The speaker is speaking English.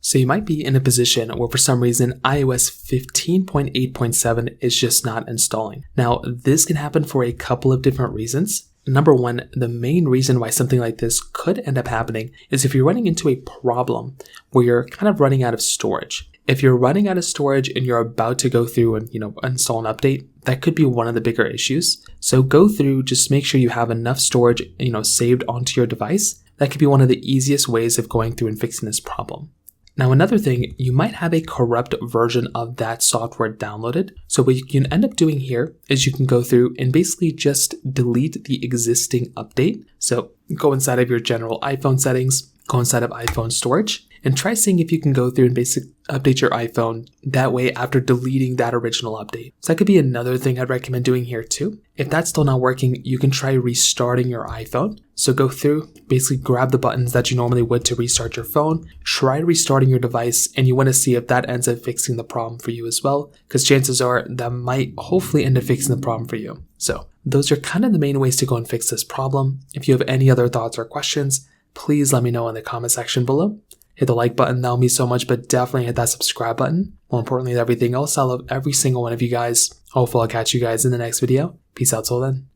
So you might be in a position where for some reason iOS 15.8.7 is just not installing. Now, this can happen for a couple of different reasons. Number one, the main reason why something like this could end up happening is if you're running into a problem where you're kind of running out of storage. If you're running out of storage and you're about to go through and, install an update, that could be one of the bigger issues. So go through, just make sure you have enough storage, saved onto your device. That could be one of the easiest ways of going through and fixing this problem. Now, another thing, you might have a corrupt version of that software downloaded. So what you can end up doing here is you can go through and basically just delete the existing update. So go inside of your general iPhone settings, go inside of iPhone storage, and try seeing if you can go through and basically update your iPhone that way after deleting that original update. So that could be another thing I'd recommend doing here too. If that's still not working, you can try restarting your iPhone. So go through, basically grab the buttons that you normally would to restart your phone, try restarting your device, and you want to see if that ends up fixing the problem for you as well, because chances are that might hopefully end up fixing the problem for you. So those are kind of the main ways to go and fix this problem. If you have any other thoughts or questions, please let me know in the comment section below. Hit the like button, that'll mean so much, but definitely hit that subscribe button. More importantly than everything else, I love every single one of you guys. Hopefully I'll catch you guys in the next video. Peace out till then.